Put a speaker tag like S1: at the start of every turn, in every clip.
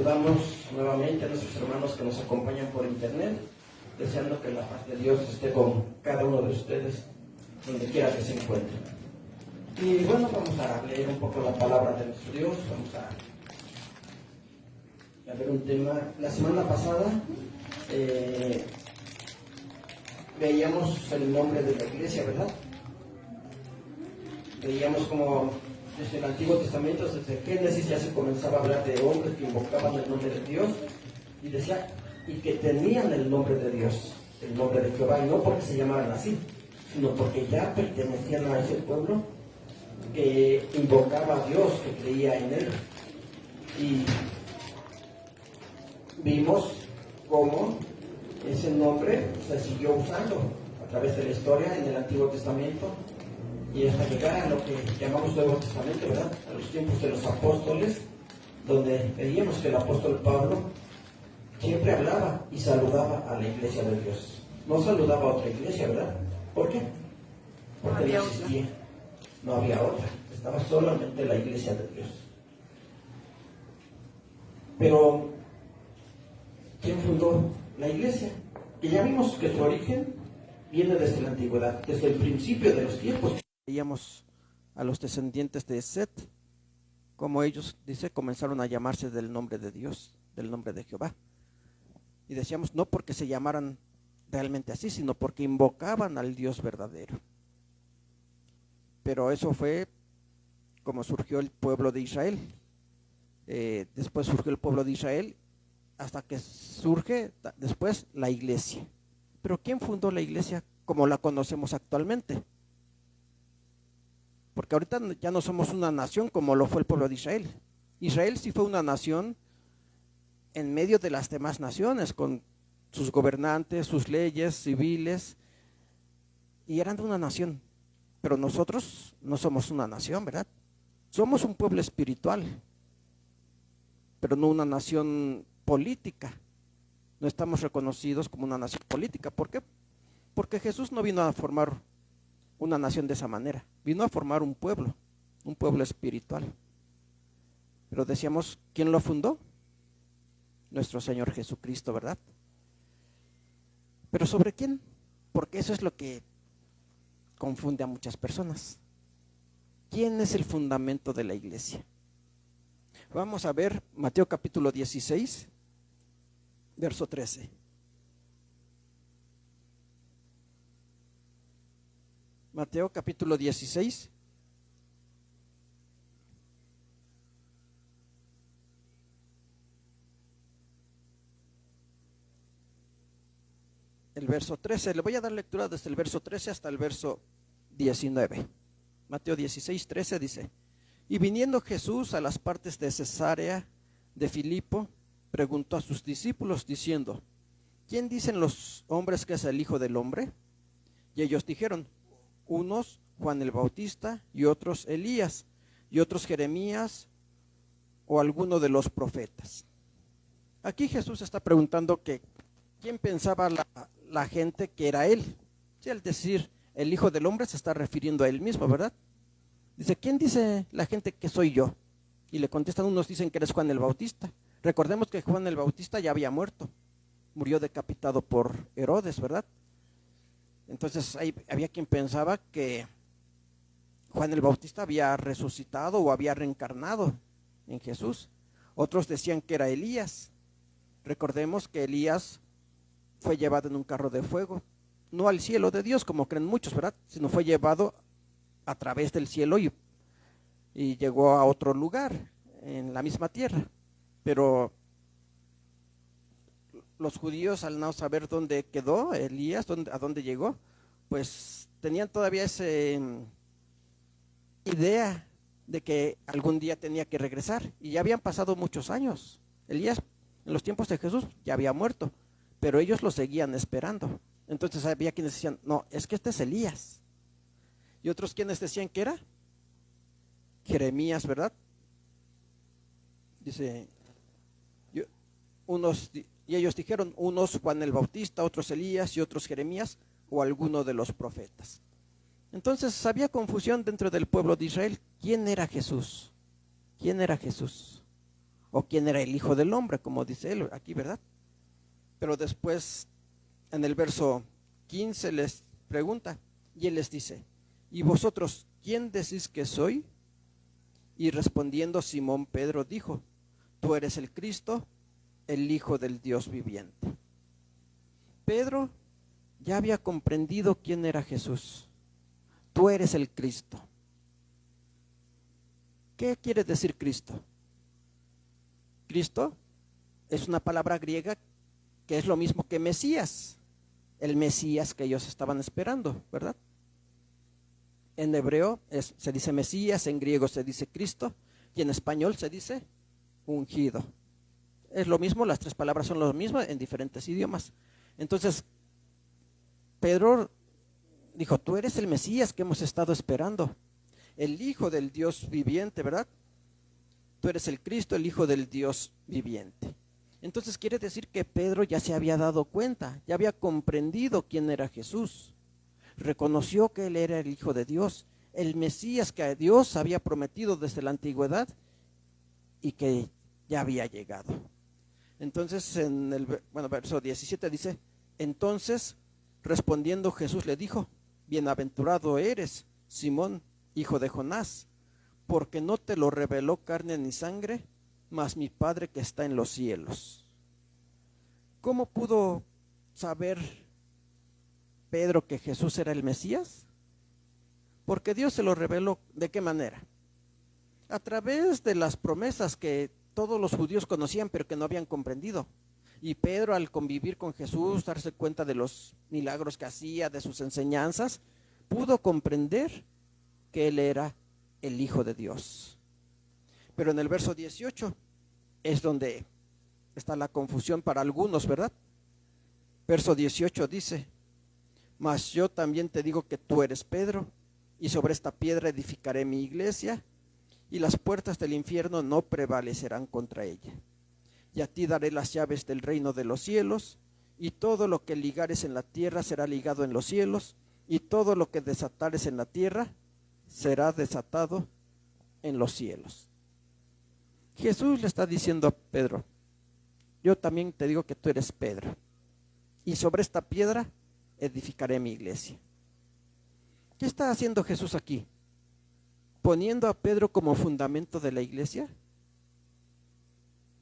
S1: Saludamos nuevamente a nuestros hermanos que nos acompañan por internet, deseando que la paz de Dios esté con cada uno de ustedes, donde quiera que se encuentren. Y bueno, vamos a leer un poco la palabra de nuestro Dios, vamos a ver un tema. La semana pasada veíamos el nombre de la iglesia, ¿verdad? Veíamos como desde el Antiguo Testamento, desde Génesis, ya se comenzaba a hablar de hombres que invocaban el nombre de Dios y decía, y que tenían el nombre de Dios, el nombre de Jehová, y no porque se llamaran así, sino porque ya pertenecían a ese pueblo que invocaba a Dios, que creía en Él. Y vimos cómo ese nombre se siguió usando a través de la historia en el Antiguo Testamento y hasta llegar a lo que llamamos Nuevo Testamento, ¿verdad? A los tiempos de los apóstoles, donde veíamos que el apóstol Pablo siempre hablaba y saludaba a la iglesia de Dios. No saludaba a otra iglesia, ¿verdad? ¿Por qué? Porque no existía, no había otra, estaba solamente la iglesia de Dios. Pero, ¿quién fundó la iglesia? Que ya vimos que su origen viene desde la antigüedad, desde el principio de los tiempos. Veíamos a los descendientes de Set, como ellos, dice, comenzaron a llamarse del nombre de Dios, del nombre de Jehová. Y decíamos, no porque se llamaran realmente así, sino porque invocaban al Dios verdadero. Pero eso fue como surgió el pueblo de Israel. Después surgió el pueblo de Israel, hasta que surge después la iglesia. Pero ¿quién fundó la iglesia como la conocemos actualmente? Porque ahorita ya no somos una nación como lo fue el pueblo de Israel. Israel sí fue una nación en medio de las demás naciones, con sus gobernantes, sus leyes civiles, y eran una nación. Pero nosotros no somos una nación, ¿verdad? Somos un pueblo espiritual, pero no una nación política. No estamos reconocidos como una nación política. ¿Por qué? Porque Jesús no vino a formar una nación de esa manera. Vino a formar un pueblo espiritual. Pero decíamos, ¿quién lo fundó? Nuestro Señor Jesucristo, ¿verdad? ¿Pero sobre quién? Porque eso es lo que confunde a muchas personas. ¿Quién es el fundamento de la iglesia? Vamos a ver Mateo capítulo 16, verso 13. Mateo capítulo 16. El verso 13. Le voy a dar lectura desde el verso 13 hasta el verso 19. Mateo 16, 13 dice: Y viniendo Jesús a las partes de Cesarea de Filipo, preguntó a sus discípulos diciendo: ¿Quién dicen los hombres que es el Hijo del Hombre? Y ellos dijeron: unos Juan el Bautista, y otros Elías, y otros Jeremías, o alguno de los profetas. Aquí Jesús está preguntando que quién pensaba la gente que era él. Sí, al decir el Hijo del Hombre se está refiriendo a él mismo, ¿verdad? Dice, ¿quién dice la gente que soy yo? Y le contestan, unos dicen que eres Juan el Bautista. Recordemos que Juan el Bautista ya había muerto, murió decapitado por Herodes, ¿verdad? Entonces había quien pensaba que Juan el Bautista había resucitado o había reencarnado en Jesús. Otros decían que era Elías. Recordemos que Elías fue llevado en un carro de fuego, no al cielo de Dios como creen muchos, ¿verdad? Sino fue llevado a través del cielo y llegó a otro lugar en la misma tierra. Pero los judíos, al no saber dónde quedó Elías, a dónde llegó, pues tenían todavía esa idea de que algún día tenía que regresar, y ya habían pasado muchos años. Elías en los tiempos de Jesús ya había muerto, pero ellos lo seguían esperando. Entonces había quienes decían, no, es que este es Elías. Y otros quienes decían que era Jeremías, ¿verdad? Dice, y ellos dijeron, unos Juan el Bautista, otros Elías y otros Jeremías o alguno de los profetas. Entonces había confusión dentro del pueblo de Israel. ¿Quién era Jesús? ¿Quién era Jesús? o quién era el Hijo del Hombre, como dice él aquí, ¿verdad? Pero después, en el verso 15 les pregunta, y él les dice, ¿y vosotros quién decís que soy? Y respondiendo Simón Pedro dijo, tú eres el Cristo, el Hijo del Dios viviente. Pedro ya había comprendido quién era Jesús. Tú eres el Cristo. ¿Qué quiere decir Cristo? Cristo es una palabra griega que es lo mismo que Mesías, el Mesías que ellos estaban esperando, ¿verdad? En hebreo se dice Mesías, en griego se dice Cristo y en español se dice ungido. Es lo mismo, las tres palabras son lo mismo en diferentes idiomas. Entonces, Pedro dijo, tú eres el Mesías que hemos estado esperando, el Hijo del Dios viviente, ¿verdad? Tú eres el Cristo, el Hijo del Dios viviente. Entonces quiere decir que Pedro ya se había dado cuenta, ya había comprendido quién era Jesús. Reconoció que él era el Hijo de Dios, el Mesías que a Dios había prometido desde la antigüedad y que ya había llegado. Entonces en el verso 17 dice, entonces respondiendo Jesús le dijo, bienaventurado eres, Simón, hijo de Jonás, porque no te lo reveló carne ni sangre, mas mi Padre que está en los cielos. ¿Cómo pudo saber Pedro que Jesús era el Mesías? Porque Dios se lo reveló. ¿De qué manera? A través de las promesas que todos los judíos conocían pero que no habían comprendido. Y Pedro, al convivir con Jesús, darse cuenta de los milagros que hacía, de sus enseñanzas, pudo comprender que él era el Hijo de Dios. Pero en el verso 18 es donde está la confusión para algunos, ¿verdad? Verso 18 dice, mas yo también te digo que tú eres Pedro, y sobre esta piedra edificaré mi iglesia, y las puertas del infierno no prevalecerán contra ella. Y a ti daré las llaves del reino de los cielos, y todo lo que ligares en la tierra será ligado en los cielos, y todo lo que desatares en la tierra será desatado en los cielos. Jesús le está diciendo a Pedro, yo también te digo que tú eres Pedro, y sobre esta piedra edificaré mi iglesia. ¿Qué está haciendo Jesús aquí? ¿Poniendo a Pedro como fundamento de la iglesia?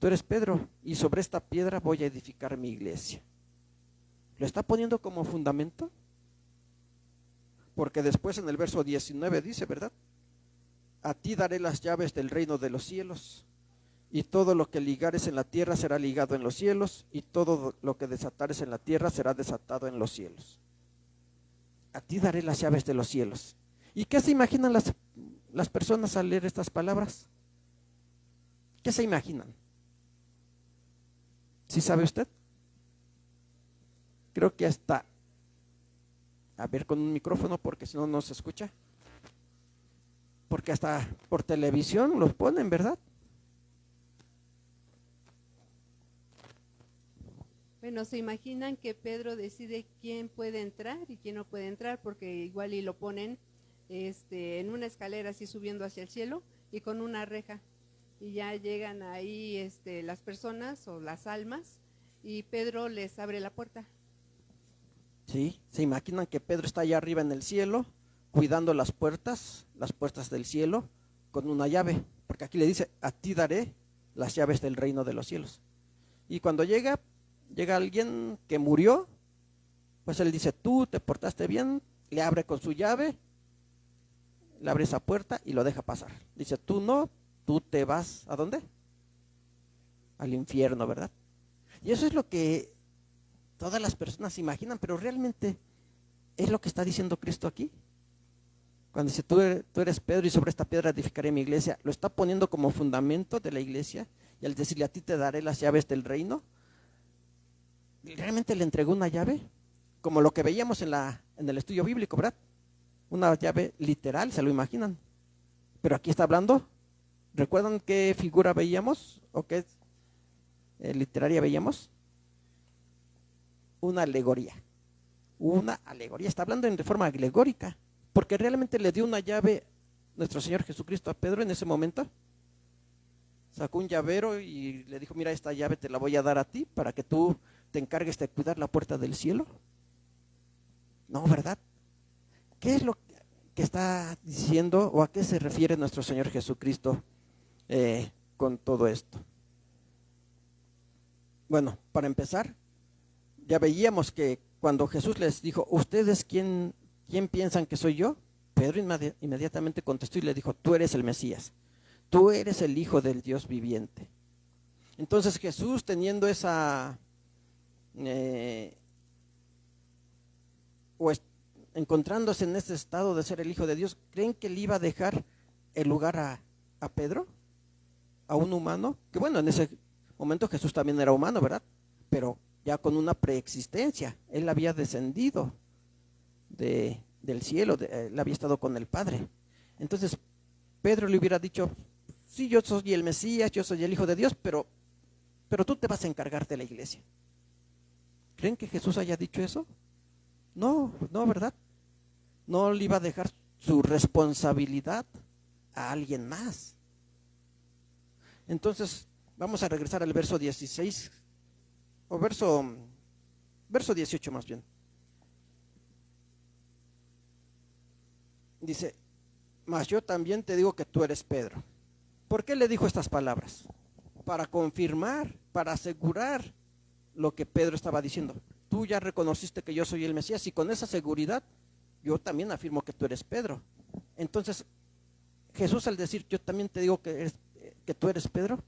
S1: Tú eres Pedro, y sobre esta piedra voy a edificar mi iglesia. ¿Lo está poniendo como fundamento? Porque después en el verso 19 dice, ¿verdad? A ti daré las llaves del reino de los cielos, y todo lo que ligares en la tierra será ligado en los cielos, y todo lo que desatares en la tierra será desatado en los cielos. A ti daré las llaves de los cielos. ¿Y qué se imaginan las personas al leer estas palabras? ¿Qué se imaginan? ¿Sí sabe usted? Creo que hasta, a ver con un micrófono porque si no, no se escucha. Porque hasta por televisión los ponen, ¿verdad?
S2: Bueno, se imaginan que Pedro decide quién puede entrar y quién no puede entrar, porque igual y lo ponen en una escalera así subiendo hacia el cielo y con una reja. Y ya llegan ahí las personas o las almas y Pedro les abre la puerta.
S1: Sí, se imaginan que Pedro está allá arriba en el cielo, cuidando las puertas del cielo, con una llave, porque aquí le dice, a ti daré las llaves del reino de los cielos. Y cuando llega alguien que murió, pues él dice, tú te portaste bien, le abre con su llave, le abre esa puerta y lo deja pasar. Dice, tú no, tú te vas, ¿a dónde? Al infierno, ¿verdad? Y eso es lo que todas las personas se imaginan, pero realmente es lo que está diciendo Cristo aquí. Cuando dice, tú eres Pedro y sobre esta piedra edificaré mi iglesia, lo está poniendo como fundamento de la iglesia, y al decirle, a ti te daré las llaves del reino, realmente le entregó una llave, como lo que veíamos en el estudio bíblico, ¿verdad? Una llave literal, ¿se lo imaginan? Pero aquí está hablando, ¿recuerdan qué figura veíamos? ¿O qué literaria veíamos? Una alegoría. Está hablando en forma alegórica, porque realmente le dio una llave nuestro Señor Jesucristo a Pedro en ese momento. Sacó un llavero y le dijo, mira, esta llave te la voy a dar a ti para que tú te encargues de cuidar la puerta del cielo. No, ¿verdad? ¿Qué es lo que está diciendo o a qué se refiere nuestro Señor Jesucristo con todo esto? Bueno, para empezar, ya veíamos que cuando Jesús les dijo, ¿ustedes quién piensan que soy yo? Pedro inmediatamente contestó y le dijo, tú eres el Mesías, tú eres el Hijo del Dios viviente. Entonces Jesús, teniendo esa, encontrándose en ese estado de ser el Hijo de Dios, ¿creen que le iba a dejar el lugar a Pedro? A un humano, que bueno, en ese momento Jesús también era humano, ¿verdad? Pero ya con una preexistencia, él había descendido del cielo, él había estado con el Padre. Entonces Pedro le hubiera dicho, sí, yo soy el Mesías, yo soy el Hijo de Dios, pero tú te vas a encargar de la iglesia. ¿Creen que Jesús haya dicho eso? No, ¿verdad? No le iba a dejar su responsabilidad a alguien más. Entonces, vamos a regresar al verso 16, o verso 18 más bien. Dice, mas yo también te digo que tú eres Pedro. ¿Por qué le dijo estas palabras? Para confirmar, para asegurar lo que Pedro estaba diciendo. Tú ya reconociste que yo soy el Mesías y con esa seguridad yo también afirmo que tú eres Pedro. Entonces, Jesús al decir yo también te digo que tú eres Pedro,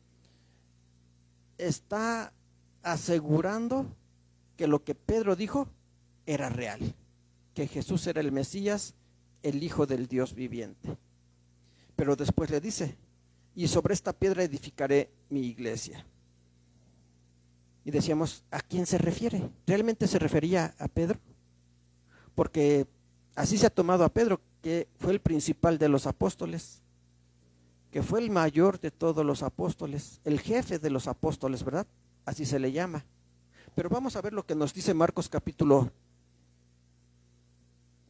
S1: está asegurando que lo que Pedro dijo era real, que Jesús era el Mesías, el Hijo del Dios viviente. Pero después le dice, y sobre esta piedra edificaré mi iglesia. Y decíamos, ¿a quién se refiere? ¿Realmente se refería a Pedro? Porque así se ha tomado a Pedro, que fue el principal de los apóstoles, que fue el mayor de todos los apóstoles, el jefe de los apóstoles, ¿verdad? Así se le llama. Pero vamos a ver lo que nos dice Marcos capítulo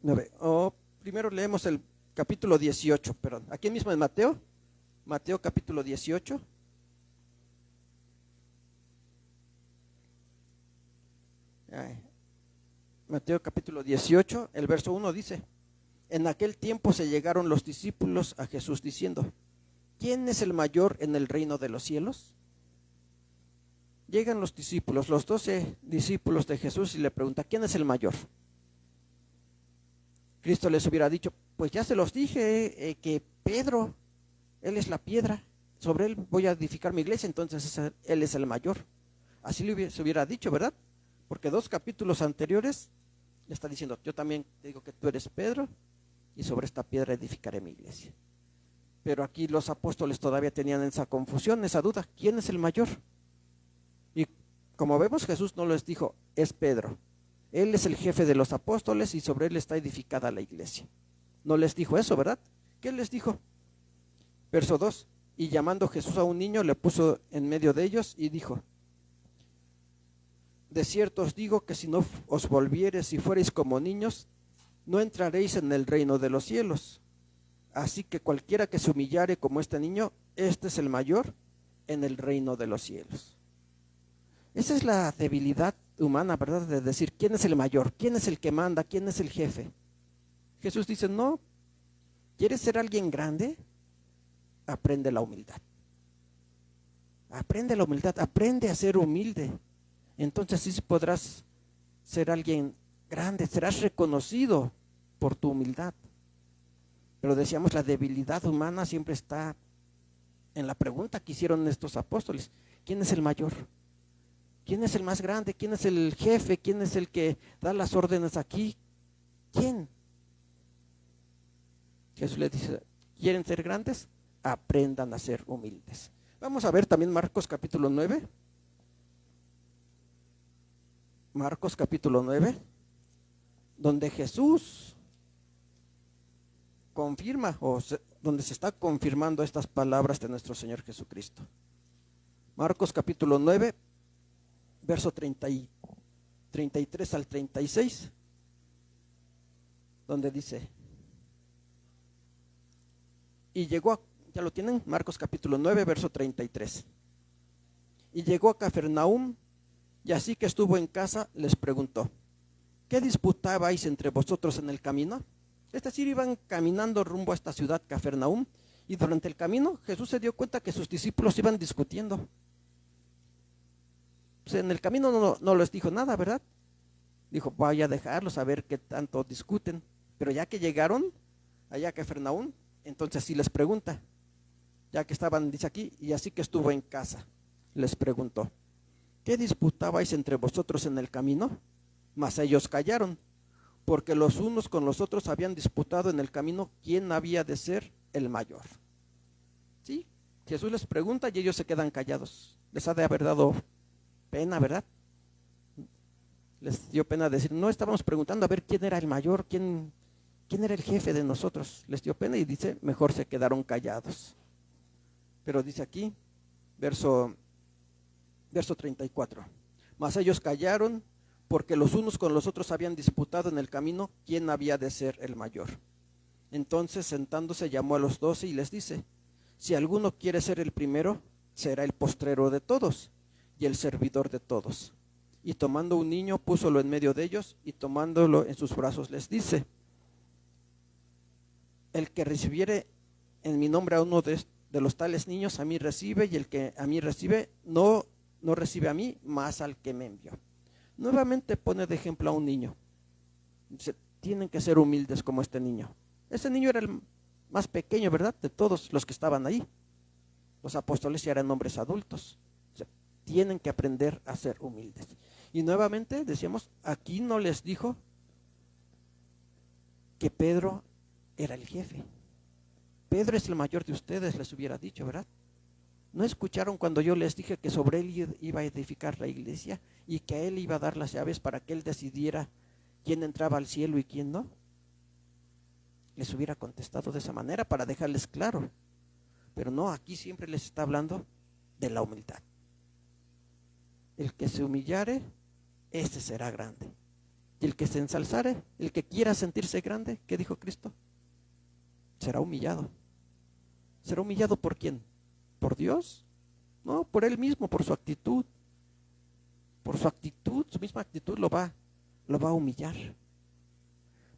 S1: 9. Primero leemos el capítulo 18, perdón. Aquí mismo en Mateo capítulo 18. Mateo capítulo 18, el verso 1 dice, en aquel tiempo se llegaron los discípulos a Jesús diciendo, ¿quién es el mayor en el reino de los cielos? Llegan los discípulos, los 12 discípulos de Jesús y le preguntan, ¿quién es el mayor? Cristo les hubiera dicho, pues ya se los dije, que Pedro, él es la piedra, sobre él voy a edificar mi iglesia, entonces él es el mayor. Así se hubiera dicho, ¿verdad? Porque 2 capítulos anteriores le está diciendo, yo también te digo que tú eres Pedro y sobre esta piedra edificaré mi iglesia. Pero aquí los apóstoles todavía tenían esa confusión, esa duda, ¿quién es el mayor? Y como vemos, Jesús no les dijo, es Pedro. Él es el jefe de los apóstoles y sobre él está edificada la iglesia. No les dijo eso, ¿verdad? ¿Qué les dijo? Verso 2, y llamando Jesús a un niño, le puso en medio de ellos y dijo, de cierto os digo que si no os volviereis y fuereis como niños, no entraréis en el reino de los cielos. Así que cualquiera que se humillare como este niño, este es el mayor en el reino de los cielos. Esa es la debilidad humana, ¿verdad? De decir, ¿quién es el mayor? ¿Quién es el que manda? ¿Quién es el jefe? Jesús dice, no, ¿quieres ser alguien grande? Aprende la humildad. Aprende la humildad, aprende a ser humilde. Entonces sí podrás ser alguien grande, serás reconocido por tu humildad. Pero decíamos, la debilidad humana siempre está en la pregunta que hicieron estos apóstoles. ¿Quién es el mayor? ¿Quién es el más grande? ¿Quién es el jefe? ¿Quién es el que da las órdenes aquí? ¿Quién? Jesús les dice, ¿quieren ser grandes? Aprendan a ser humildes. Vamos a ver también Marcos capítulo 9. Marcos capítulo 9, donde Jesús confirma, donde se está confirmando estas palabras de nuestro Señor Jesucristo. Marcos capítulo 9, verso 33 al 36, donde dice, y llegó ¿Ya lo tienen? Marcos capítulo 9, verso 33. Y llegó a Cafarnaúm, y así que estuvo en casa, les preguntó: ¿qué disputabais entre vosotros en el camino? Es decir, iban caminando rumbo a esta ciudad, Cafarnaúm, y durante el camino Jesús se dio cuenta que sus discípulos iban discutiendo. Pues en el camino no les dijo nada, ¿verdad? Dijo, voy a dejarlos a ver qué tanto discuten. Pero ya que llegaron allá a Cafarnaúm, entonces sí les pregunta. Ya que estaban, dice aquí, y así que estuvo en casa, les preguntó: ¿qué disputabais entre vosotros en el camino? Mas ellos callaron, porque los unos con los otros habían disputado en el camino quién había de ser el mayor. ¿Sí? Jesús les pregunta y ellos se quedan callados. Les ha de haber dado pena, ¿verdad? Les dio pena decir, no estábamos preguntando a ver quién era el mayor, quién era el jefe de nosotros. Les dio pena y dice, mejor se quedaron callados. Pero dice aquí, verso 34. Mas ellos callaron, porque los unos con los otros habían disputado en el camino quién había de ser el mayor. Entonces, sentándose, llamó a los 12 y les dice: si alguno quiere ser el primero, será el postrero de todos y el servidor de todos. Y tomando un niño, púsolo en medio de ellos, y tomándolo en sus brazos les dice: el que recibiere en mi nombre a uno de los tales niños, a mí recibe, y el que a mí recibe, no recibe a mí, mas al que me envió. Nuevamente pone de ejemplo a un niño. Dice, tienen que ser humildes como este niño. Ese niño era el más pequeño, ¿verdad?, de todos los que estaban ahí. Los apóstoles ya eran hombres adultos. O sea, tienen que aprender a ser humildes. Y nuevamente decíamos, aquí no les dijo que Pedro era el jefe. Pedro es el mayor de ustedes, les hubiera dicho, ¿verdad? ¿No escucharon cuando yo les dije que sobre él iba a edificar la iglesia y que a él iba a dar las llaves para que él decidiera quién entraba al cielo y quién no? Les hubiera contestado de esa manera para dejarles claro. Pero no, aquí siempre les está hablando de la humildad. El que se humillare, ese será grande. Y el que se ensalzare, el que quiera sentirse grande, ¿qué dijo Cristo? Será humillado. ¿Será humillado por quién? ¿Por Dios? No, por él mismo, por su actitud. Por su actitud, su misma actitud lo va a humillar.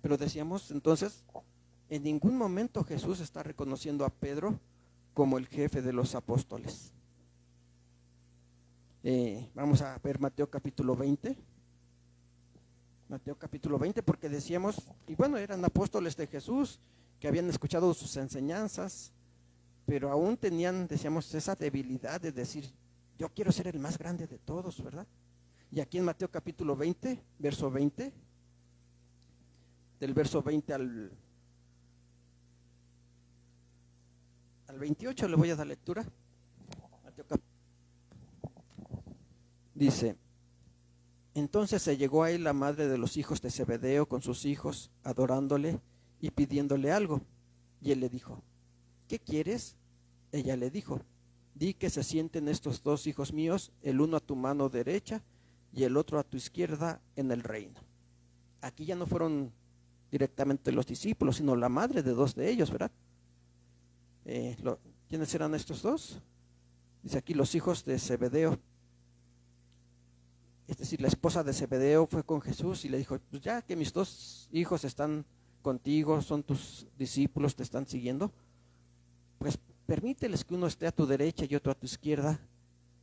S1: Pero decíamos entonces, en ningún momento Jesús está reconociendo a Pedro como el jefe de los apóstoles. Vamos a ver Mateo capítulo 20. Mateo capítulo 20, porque decíamos, y bueno, eran apóstoles de Jesús que habían escuchado sus enseñanzas, pero aún tenían, decíamos, esa debilidad de decir, yo quiero ser el más grande de todos, ¿verdad? Y aquí en Mateo capítulo 20, verso 20, del verso 20 al 28 le voy a dar lectura. Dice, entonces se llegó a él la madre de los hijos de Zebedeo con sus hijos, adorándole y pidiéndole algo. Y él le dijo, ¿qué quieres? Ella le dijo, di que se sienten estos dos hijos míos, el uno a tu mano derecha y el otro a tu izquierda en el reino. Aquí ya no fueron directamente los discípulos, sino la madre de dos de ellos, ¿verdad? ¿Quiénes eran estos dos? Dice aquí los hijos de Zebedeo. Es decir, la esposa de Zebedeo fue con Jesús y le dijo, pues ya que mis dos hijos están contigo, son tus discípulos, te están siguiendo, pues permíteles que uno esté a tu derecha y otro a tu izquierda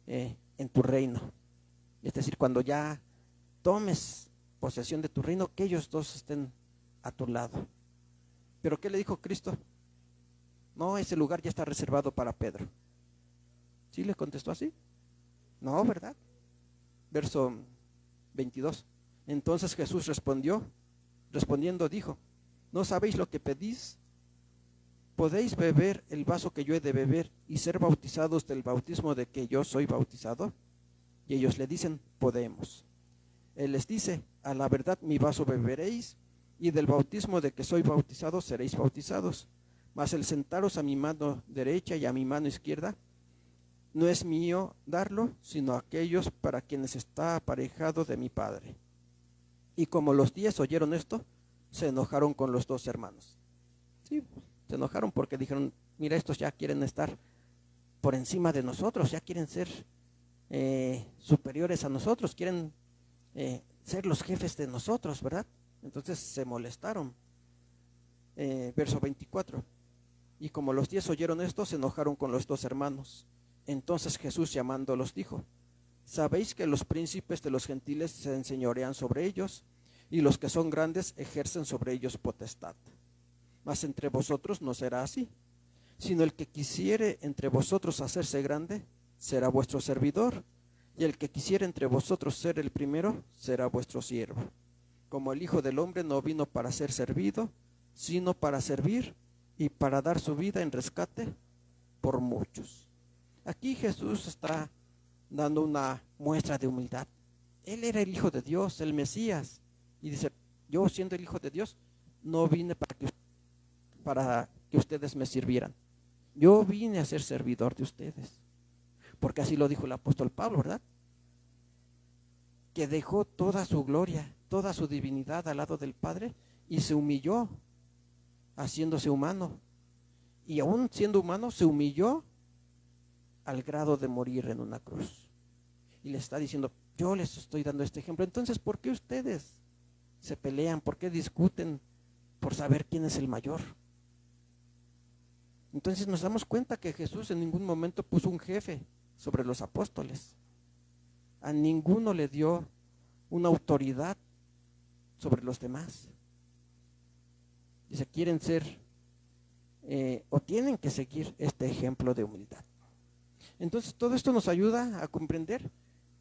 S1: en tu reino. Es decir, cuando ya tomes posesión de tu reino, que ellos dos estén a tu lado. ¿Pero qué le dijo Cristo? No, ese lugar ya está reservado para Pedro. ¿Sí le contestó así? No, ¿verdad? Verso 22. Entonces Jesús respondiendo dijo, ¿no sabéis lo que pedís? ¿Podéis beber el vaso que yo he de beber y ser bautizados del bautismo de que yo soy bautizado? Y ellos le dicen, podemos. Él les dice, a la verdad mi vaso beberéis, y del bautismo de que soy bautizado seréis bautizados. Mas el sentaros a mi mano derecha y a mi mano izquierda, no es mío darlo, sino aquellos para quienes está aparejado de mi Padre. Y como los 10 oyeron esto, se enojaron con los dos hermanos. Sí, se enojaron porque dijeron, mira, estos ya quieren estar por encima de nosotros, ya quieren ser superiores a nosotros, quieren ser los jefes de nosotros, ¿verdad? Entonces se molestaron. Verso 24. Y como los 10 oyeron esto, se enojaron con los 2 hermanos. Entonces Jesús, llamándolos, dijo: ¿sabéis que los príncipes de los gentiles se enseñorean sobre ellos, y los que son grandes ejercen sobre ellos potestad? Mas entre vosotros no será así, sino el que quisiere entre vosotros hacerse grande, será vuestro servidor, y el que quisiere entre vosotros ser el primero, será vuestro siervo. Como el Hijo del Hombre no vino para ser servido, sino para servir y para dar su vida en rescate por muchos. Aquí Jesús está dando una muestra de humildad. Él era el Hijo de Dios, el Mesías, y dice: yo, siendo el Hijo de Dios, no vine para que ustedes me sirvieran. Yo vine a ser servidor de ustedes. Porque así lo dijo el apóstol Pablo, ¿verdad? Que dejó toda su gloria, toda su divinidad al lado del Padre y se humilló, haciéndose humano. Y aún siendo humano, se humilló al grado de morir en una cruz. Y le está diciendo: yo les estoy dando este ejemplo. Entonces, ¿por qué ustedes se pelean? ¿Por qué discuten por saber quién es el mayor? Entonces nos damos cuenta que Jesús en ningún momento puso un jefe sobre los apóstoles. A ninguno le dio una autoridad sobre los demás. Dice: quieren ser o tienen que seguir este ejemplo de humildad. Entonces todo esto nos ayuda a comprender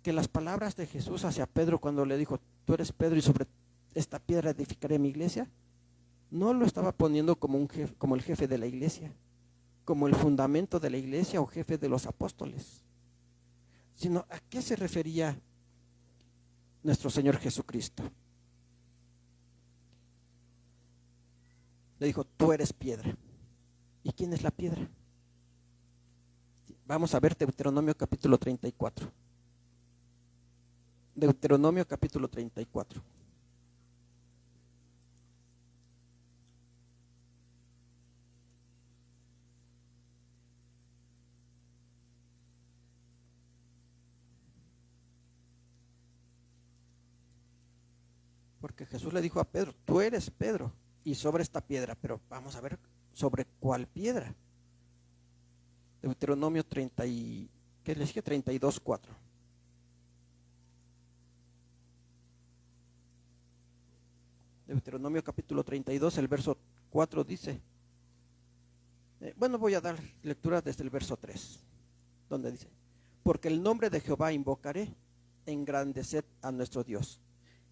S1: que las palabras de Jesús hacia Pedro cuando le dijo: tú eres Pedro y sobre esta piedra edificaré mi iglesia, no lo estaba poniendo como el jefe de la iglesia, como el fundamento de la iglesia o jefe de los apóstoles, sino a qué se refería nuestro Señor Jesucristo. Le dijo: tú eres piedra. ¿Y quién es la piedra? Vamos a ver Deuteronomio capítulo 34. Deuteronomio capítulo 34. Porque Jesús le dijo a Pedro: tú eres Pedro, y sobre esta piedra. Pero vamos a ver sobre cuál piedra. Deuteronomio 30 y, ¿qué les dije? 32:4. Deuteronomio capítulo 32, el verso 4 dice, bueno, voy a dar lectura desde el verso 3, donde dice: porque el nombre de Jehová invocaré, engrandeced a nuestro Dios.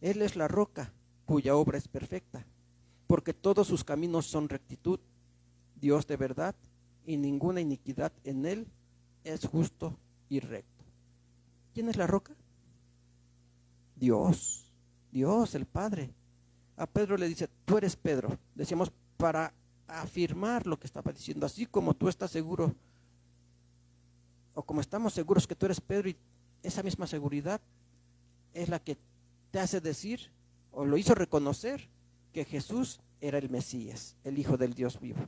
S1: Él es la roca, cuya obra es perfecta, porque todos sus caminos son rectitud, Dios de verdad, y ninguna iniquidad en él, es justo y recto. ¿Quién es la roca? Dios, Dios el Padre. A Pedro le dice: tú eres Pedro. Decíamos para afirmar lo que estaba diciendo, así como tú estás seguro, o como estamos seguros que tú eres Pedro, y esa misma seguridad es la que te hace decir, o lo hizo reconocer, que Jesús era el Mesías, el Hijo del Dios vivo.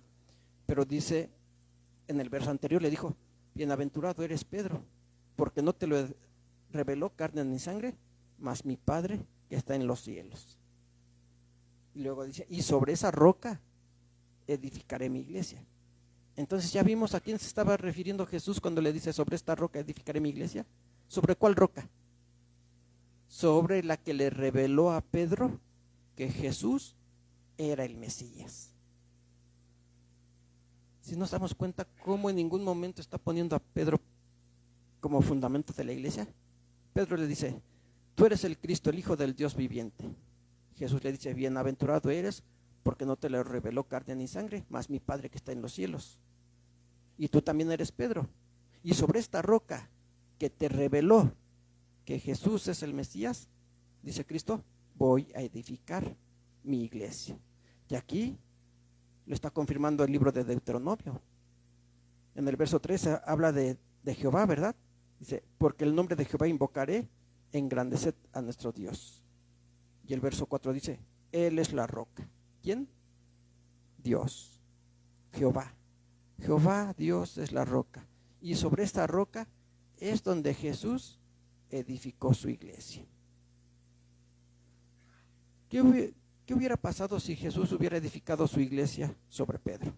S1: Pero dice, en el verso anterior le dijo: bienaventurado eres Pedro, porque no te lo reveló carne ni sangre, mas mi Padre que está en los cielos. Y luego dice: y sobre esa roca edificaré mi iglesia. Entonces ya vimos a quién se estaba refiriendo Jesús cuando le dice: sobre esta roca edificaré mi iglesia. ¿Sobre cuál roca? Sobre la que le reveló a Pedro que Jesús era el Mesías. Si nos damos cuenta cómo en ningún momento está poniendo a Pedro como fundamento de la iglesia. Pedro le dice: tú eres el Cristo, el Hijo del Dios viviente. Jesús le dice: bienaventurado eres, porque no te lo reveló carne ni sangre, mas mi Padre que está en los cielos. Y tú también eres Pedro. Y sobre esta roca que te reveló que Jesús es el Mesías, dice Cristo, voy a edificar mi iglesia. Y aquí lo está confirmando el libro de Deuteronomio. En el verso 13 habla de Jehová, ¿verdad? Dice: porque el nombre de Jehová invocaré, engrandeced a nuestro Dios. Y el verso 4 dice: Él es la roca. ¿Quién? Dios, Jehová. Jehová Dios es la roca. Y sobre esta roca es donde Jesús edificó su iglesia. ¿Qué hubiera pasado si Jesús hubiera edificado su iglesia sobre Pedro?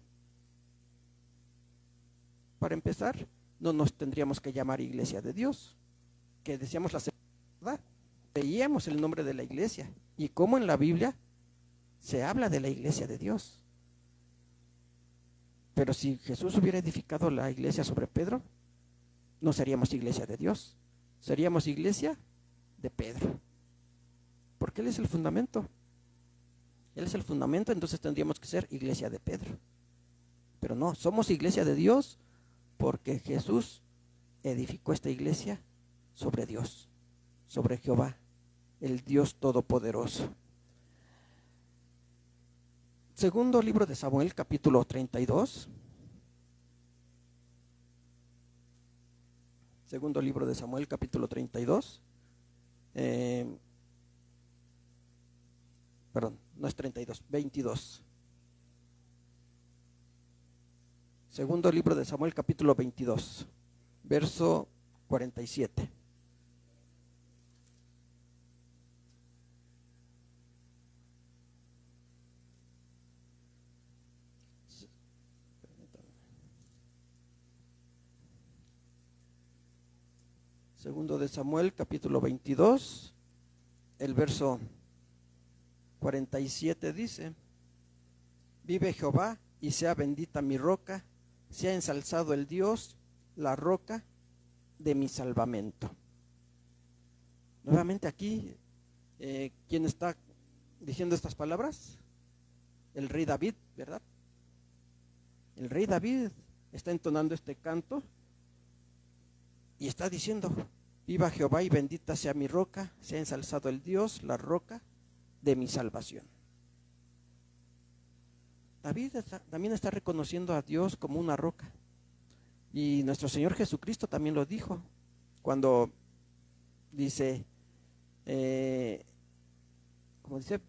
S1: Para empezar, no nos tendríamos que llamar iglesia de Dios, que decíamos la verdad. Veíamos el nombre de la iglesia y cómo en la Biblia se habla de la iglesia de Dios. Pero si Jesús hubiera edificado la iglesia sobre Pedro, no seríamos iglesia de Dios, seríamos iglesia de Pedro, porque Él es el fundamento. Él es el fundamento, entonces tendríamos que ser iglesia de Pedro. Pero no, somos iglesia de Dios porque Jesús edificó esta iglesia sobre Dios, sobre Jehová, el Dios Todopoderoso. Segundo libro de Samuel, capítulo 32. Segundo libro de Samuel, capítulo 32. Perdón, no es 32, 22. Segundo libro de Samuel, capítulo 22, verso 47. Segundo de Samuel, capítulo 22, el verso 47 dice: vive Jehová y sea bendita mi roca, sea ensalzado el Dios, la roca de mi salvamento. Nuevamente aquí, ¿quién está diciendo estas palabras? El rey David, ¿verdad? El rey David está entonando este canto y está diciendo: viva Jehová y bendita sea mi roca, sea ensalzado el Dios, la roca de mi salvación. David también está reconociendo a Dios como una roca. Y nuestro Señor Jesucristo también lo dijo cuando dice, como dice,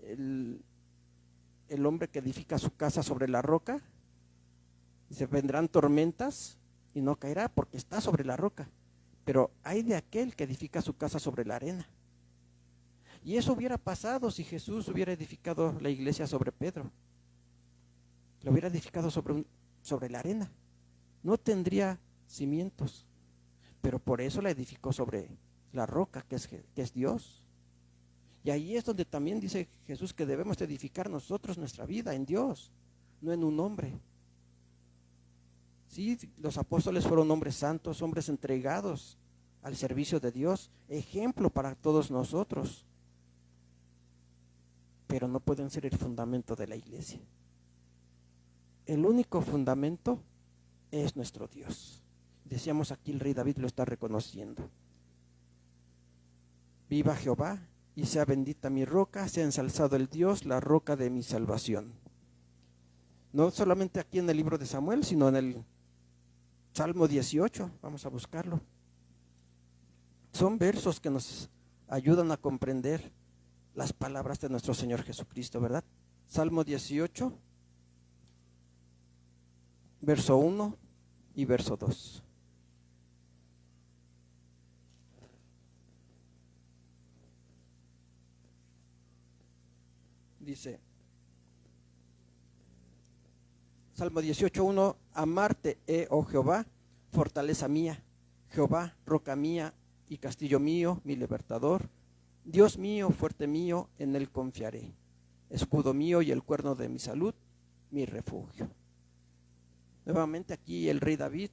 S1: el hombre que edifica su casa sobre la roca, dice, vendrán tormentas y no caerá porque está sobre la roca. Pero hay de aquel que edifica su casa sobre la arena. Y eso hubiera pasado si Jesús hubiera edificado la iglesia sobre Pedro. Lo hubiera edificado sobre la arena. No tendría cimientos, pero por eso la edificó sobre la roca, que es Dios. Y ahí es donde también dice Jesús que debemos edificar nosotros nuestra vida en Dios, no en un hombre. Sí, los apóstoles fueron hombres santos, hombres entregados al servicio de Dios, ejemplo para todos nosotros. Pero no pueden ser el fundamento de la iglesia. El único fundamento es nuestro Dios. Decíamos aquí, el rey David lo está reconociendo. Viva Jehová y sea bendita mi roca, sea ensalzado el Dios, la roca de mi salvación. No solamente aquí en el libro de Samuel, sino en el Salmo 18, vamos a buscarlo. Son versos que nos ayudan a comprender las palabras de nuestro Señor Jesucristo, ¿verdad? Salmo 18, verso 1 y verso 2. Dice, Salmo 18:1, amarte, oh Jehová, fortaleza mía, Jehová, roca mía y castillo mío, mi libertador, Dios mío, fuerte mío, en él confiaré, escudo mío y el cuerno de mi salud, mi refugio. Nuevamente aquí el rey David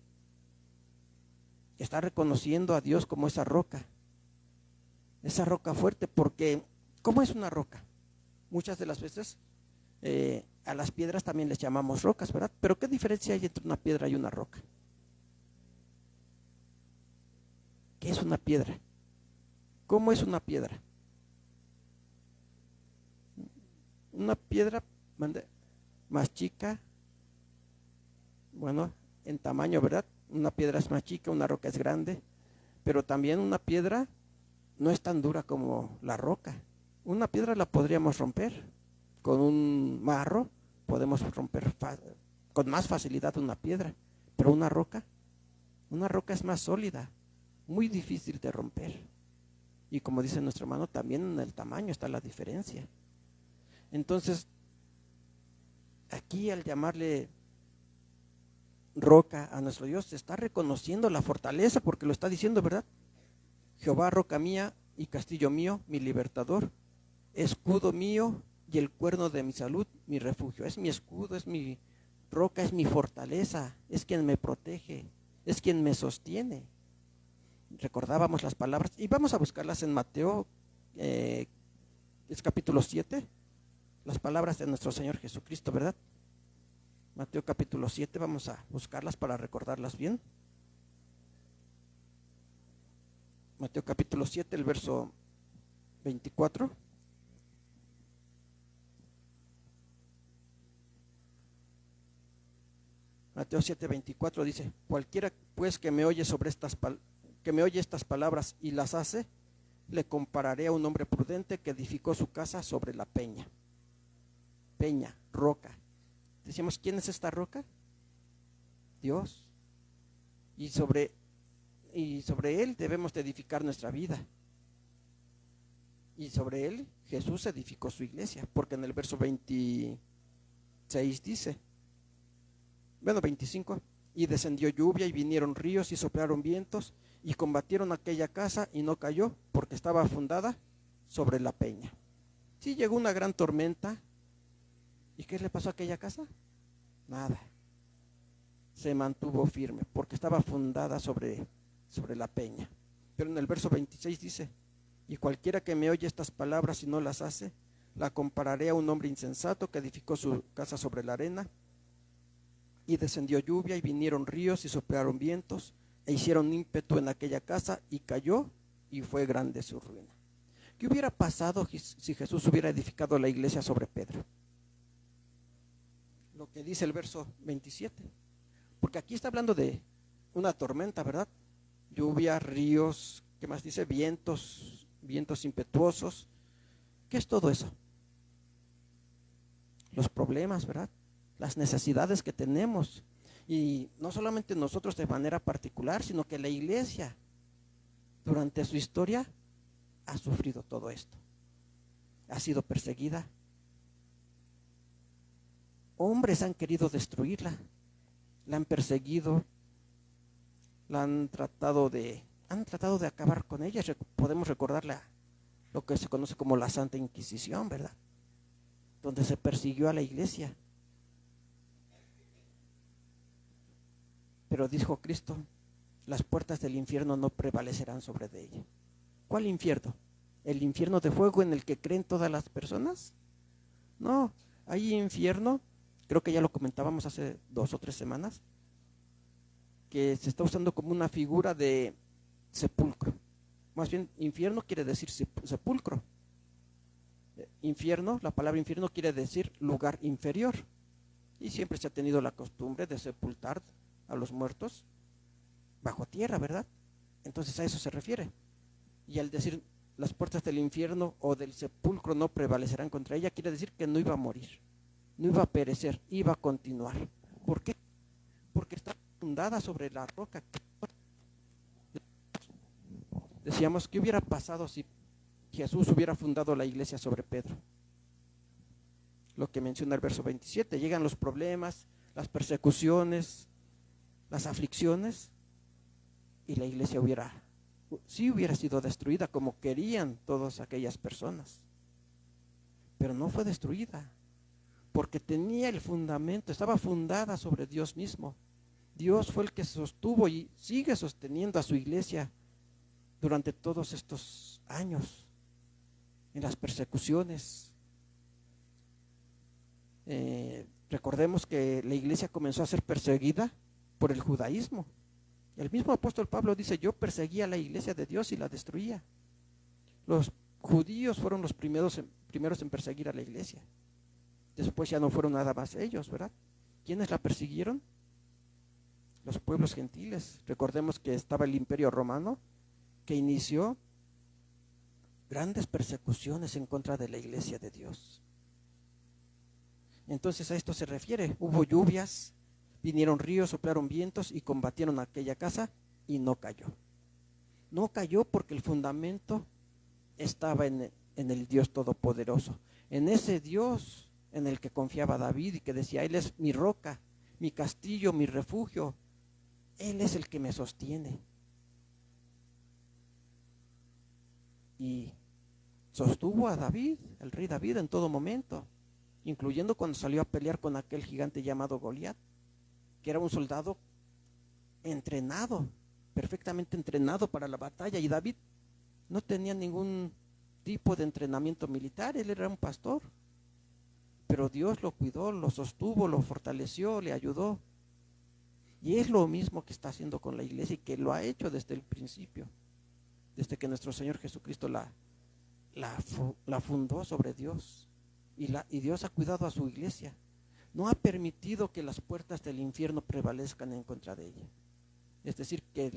S1: está reconociendo a Dios como esa roca fuerte, porque ¿cómo es una roca? Muchas de las veces a las piedras también les llamamos rocas, ¿verdad? Pero ¿qué diferencia hay entre una piedra y una roca? ¿Qué es una piedra? ¿Cómo es una piedra? Una piedra más chica, bueno, en tamaño, ¿verdad? Una piedra es más chica, una roca es grande, pero también una piedra no es tan dura como la roca. Una piedra la podríamos romper con un marro, podemos romper con más facilidad una piedra, pero una roca es más sólida, muy difícil de romper. Y como dice nuestro hermano, también en el tamaño está la diferencia. Entonces, aquí al llamarle roca a nuestro Dios, se está reconociendo la fortaleza, porque lo está diciendo, ¿verdad? Jehová, roca mía y castillo mío, mi libertador, escudo mío y el cuerno de mi salud, mi refugio. Es mi escudo, es mi roca, es mi fortaleza, es quien me protege, es quien me sostiene. Recordábamos las palabras y vamos a buscarlas en Mateo, es capítulo 7, las palabras de nuestro Señor Jesucristo, ¿verdad? Mateo capítulo 7, vamos a buscarlas para recordarlas bien. Mateo capítulo 7, el verso 24. Mateo 7, 24 dice: cualquiera pues que me oye estas palabras y las hace, le compararé a un hombre prudente que edificó su casa sobre la peña. Peña, roca. Decíamos, ¿quién es esta roca? Dios. Y sobre él debemos de edificar nuestra vida. Y sobre él Jesús edificó su iglesia, porque en el verso 26 dice, 25, y descendió lluvia y vinieron ríos y soplaron vientos y combatieron aquella casa y no cayó, porque estaba fundada sobre la peña. Sí, llegó una gran tormenta. ¿Y qué le pasó a aquella casa? Nada. Se mantuvo firme, porque estaba fundada sobre la peña. Pero en el verso 26 dice: y cualquiera que me oye estas palabras y no las hace, la compararé a un hombre insensato que edificó su casa sobre la arena, y descendió lluvia y vinieron ríos y soplaron vientos e hicieron ímpetu en aquella casa y cayó, y fue grande su ruina. ¿Qué hubiera pasado si Jesús hubiera edificado la iglesia sobre Pedro? Lo que dice el verso 27, porque aquí está hablando de una tormenta, ¿verdad? Lluvia, ríos, ¿qué más dice? Vientos impetuosos. ¿Qué es todo eso? Los problemas, ¿verdad? Las necesidades que tenemos. Y no solamente nosotros de manera particular, sino que la iglesia durante su historia ha sufrido todo esto. Ha sido perseguida. Hombres han querido destruirla, la han perseguido, la han tratado de acabar con ella. Podemos recordar lo que se conoce como la Santa Inquisición, ¿verdad? Donde se persiguió a la iglesia. Pero dijo Cristo, las puertas del infierno no prevalecerán sobre de ella. ¿Cuál infierno? ¿El infierno de fuego en el que creen todas las personas? No, hay infierno, creo que ya lo comentábamos hace 2 o 3 semanas, que se está usando como una figura de sepulcro. Más bien, infierno quiere decir sepulcro. Infierno, la palabra infierno quiere decir lugar inferior. Y siempre se ha tenido la costumbre de sepultar a los muertos bajo tierra, ¿verdad? Entonces a eso se refiere. Y al decir las puertas del infierno o del sepulcro no prevalecerán contra ella, quiere decir que no iba a morir, no iba a perecer, iba a continuar. ¿Por qué? Porque está fundada sobre la roca. Decíamos, ¿qué hubiera pasado si Jesús hubiera fundado la iglesia sobre Pedro? Lo que menciona el verso 27, llegan los problemas, las persecuciones, las aflicciones, y la iglesia hubiera sido destruida como querían todas aquellas personas. Pero no fue destruida, porque tenía el fundamento, estaba fundada sobre Dios mismo. Dios fue el que sostuvo y sigue sosteniendo a su iglesia durante todos estos años, en las persecuciones. Recordemos que la iglesia comenzó a ser perseguida por el judaísmo. El mismo apóstol Pablo dice, yo perseguía la iglesia de Dios y la destruía. Los judíos fueron los primeros en perseguir a la iglesia. Después ya no fueron nada más ellos, ¿verdad? ¿Quiénes la persiguieron? Los pueblos gentiles. Recordemos que estaba el Imperio Romano, que inició grandes persecuciones en contra de la iglesia de Dios. Entonces a esto se refiere. Hubo lluvias, Vinieron ríos, soplaron vientos y combatieron aquella casa y no cayó. No cayó porque el fundamento estaba en el Dios Todopoderoso, en ese Dios en el que confiaba David y que decía, Él es mi roca, mi castillo, mi refugio, Él es el que me sostiene. Y sostuvo a David, el rey David, en todo momento, incluyendo cuando salió a pelear con aquel gigante llamado Goliat, que era un soldado entrenado, perfectamente entrenado para la batalla, y David no tenía ningún tipo de entrenamiento militar, él era un pastor, pero Dios lo cuidó, lo sostuvo, lo fortaleció, le ayudó, y es lo mismo que está haciendo con la iglesia y que lo ha hecho desde el principio, desde que nuestro Señor Jesucristo la fundó sobre Dios, y Dios ha cuidado a su iglesia, no ha permitido que las puertas del infierno prevalezcan en contra de ella, es decir, que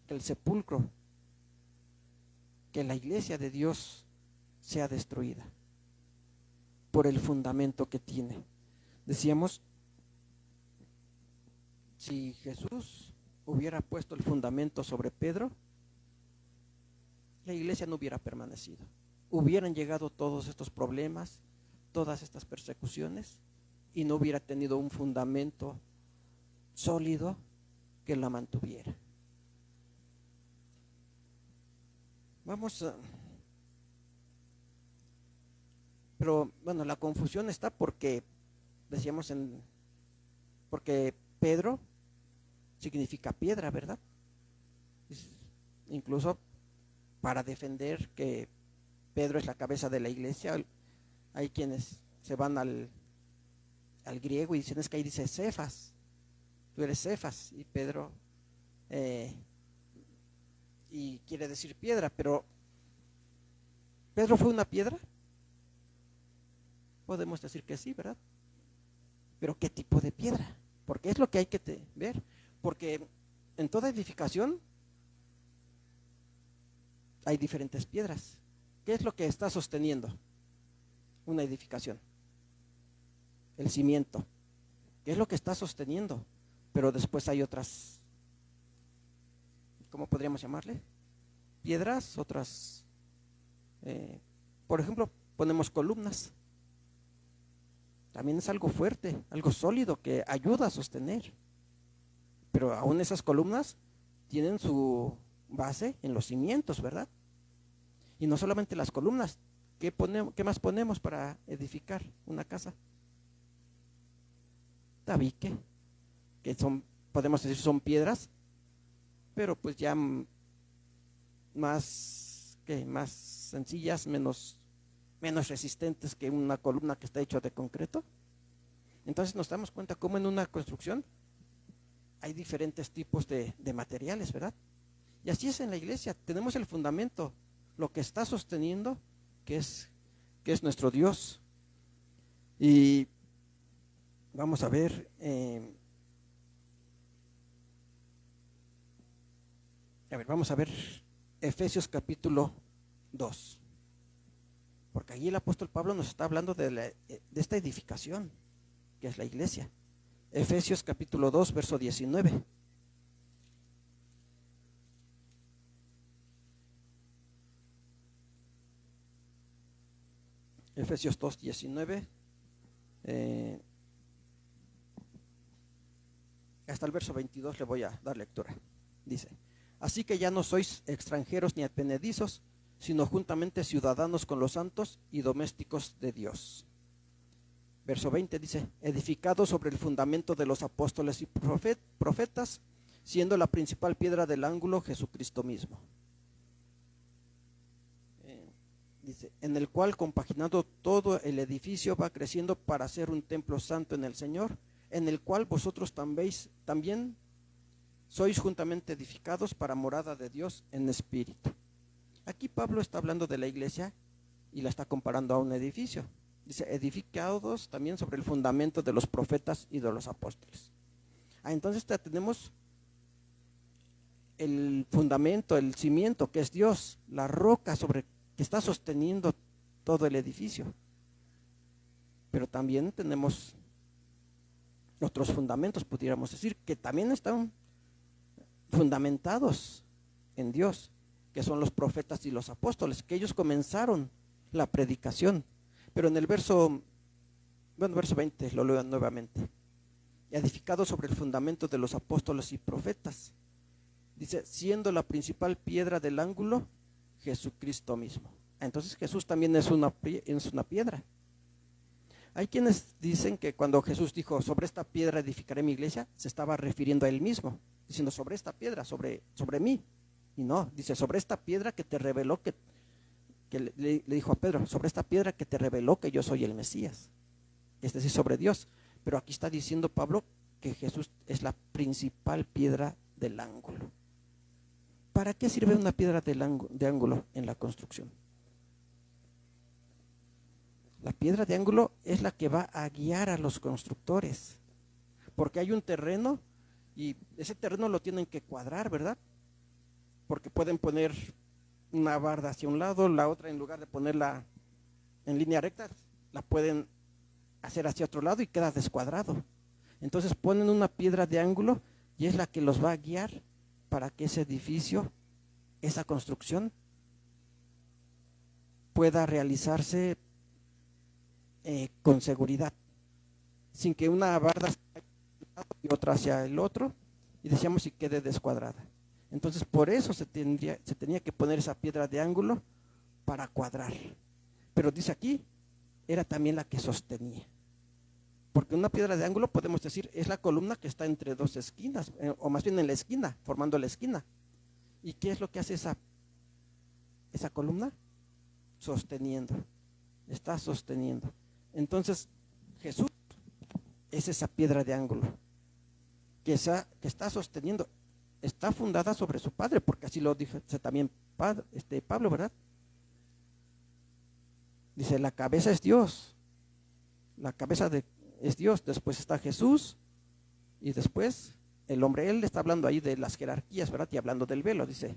S1: el sepulcro, que la iglesia de Dios sea destruida por el fundamento que tiene. Decíamos, si Jesús hubiera puesto el fundamento sobre Pedro, la iglesia no hubiera permanecido. Hubieran llegado todos estos problemas, todas estas persecuciones, y no hubiera tenido un fundamento sólido que la mantuviera. Pero bueno, la confusión está porque, decíamos, porque Pedro significa piedra, ¿verdad? Incluso para defender que Pedro es la cabeza de la iglesia, hay quienes se van al griego y dicen, es que ahí dice Cefas, tú eres Cefas, y Pedro, y quiere decir piedra, pero ¿Pedro fue una piedra? Podemos decir que sí, ¿verdad? Pero ¿qué tipo de piedra? Porque es lo que hay que ver, porque en toda edificación hay diferentes piedras. ¿Qué es lo que está sosteniendo una edificación? El cimiento. ¿Qué es lo que está sosteniendo? Pero después hay otras, ¿cómo podríamos llamarle? Piedras, otras, por ejemplo, ponemos columnas. También es algo fuerte, algo sólido que ayuda a sostener. Pero aún esas columnas tienen su base en los cimientos, ¿verdad? Y no solamente las columnas, ¿qué más ponemos para edificar una casa? Tabique, que podemos decir son piedras, pero pues ya más sencillas, menos resistentes que una columna que está hecha de concreto. Entonces nos damos cuenta cómo en una construcción hay diferentes tipos de materiales, ¿verdad? Y así es en la iglesia, tenemos el fundamento, lo que está sosteniendo, que es nuestro Dios. Y vamos a ver, vamos a ver Efesios capítulo 2. Porque allí el apóstol Pablo nos está hablando de esta edificación, que es la iglesia. Efesios capítulo 2, verso 19. Efesios 2, 19. Hasta el verso 22 le voy a dar lectura. Dice, así que ya no sois extranjeros ni advenedizos, sino juntamente ciudadanos con los santos y domésticos de Dios. Verso 20 dice, edificados sobre el fundamento de los apóstoles y profetas, siendo la principal piedra del ángulo Jesucristo mismo. Dice, en el cual compaginado todo el edificio va creciendo para ser un templo santo en el Señor, en el cual vosotros también sois juntamente edificados para morada de Dios en espíritu. Aquí Pablo está hablando de la iglesia y la está comparando a un edificio. Dice, edificados también sobre el fundamento de los profetas y de los apóstoles. Entonces tenemos el fundamento, el cimiento, que es Dios, la roca que está sosteniendo todo el edificio. Pero también tenemos otros fundamentos, pudiéramos decir, que también están fundamentados en Dios, que son los profetas y los apóstoles, que ellos comenzaron la predicación. Pero en el verso 20, lo leo nuevamente. Edificado sobre el fundamento de los apóstoles y profetas. Dice, siendo la principal piedra del ángulo, Jesucristo mismo. Entonces Jesús también es una piedra. Hay quienes dicen que cuando Jesús dijo, sobre esta piedra edificaré mi iglesia, se estaba refiriendo a él mismo, diciendo, sobre esta piedra, sobre mí. Y no, dice, sobre esta piedra que te reveló, que le dijo a Pedro, sobre esta piedra que te reveló que yo soy el Mesías. Es decir, sobre Dios. Pero aquí está diciendo Pablo que Jesús es la principal piedra del ángulo. ¿Para qué sirve una piedra de ángulo en la construcción? La piedra de ángulo es la que va a guiar a los constructores, porque hay un terreno y ese terreno lo tienen que cuadrar, ¿verdad? Porque pueden poner una barda hacia un lado, la otra en lugar de ponerla en línea recta, la pueden hacer hacia otro lado y queda descuadrado. Entonces ponen una piedra de ángulo y es la que los va a guiar para que ese edificio, esa construcción, pueda realizarse con seguridad, sin que una barda hacia un lado y otra hacia el otro, y decíamos y quede descuadrada. Entonces por eso se tenía que poner esa piedra de ángulo para cuadrar. Pero dice aquí, era también la que sostenía. Porque una piedra de ángulo, podemos decir, es la columna que está entre dos esquinas, o más bien en la esquina, formando la esquina. ¿Y qué es lo que hace esa columna? Sosteniendo. Está sosteniendo. Entonces, Jesús es esa piedra de ángulo que está sosteniendo. Está fundada sobre su Padre, porque así lo dice también Pablo, ¿verdad? Dice, la cabeza es Dios. La cabeza es Dios. Después está Jesús. Y después el hombre. Él está hablando ahí de las jerarquías, ¿verdad? Y hablando del velo. Dice,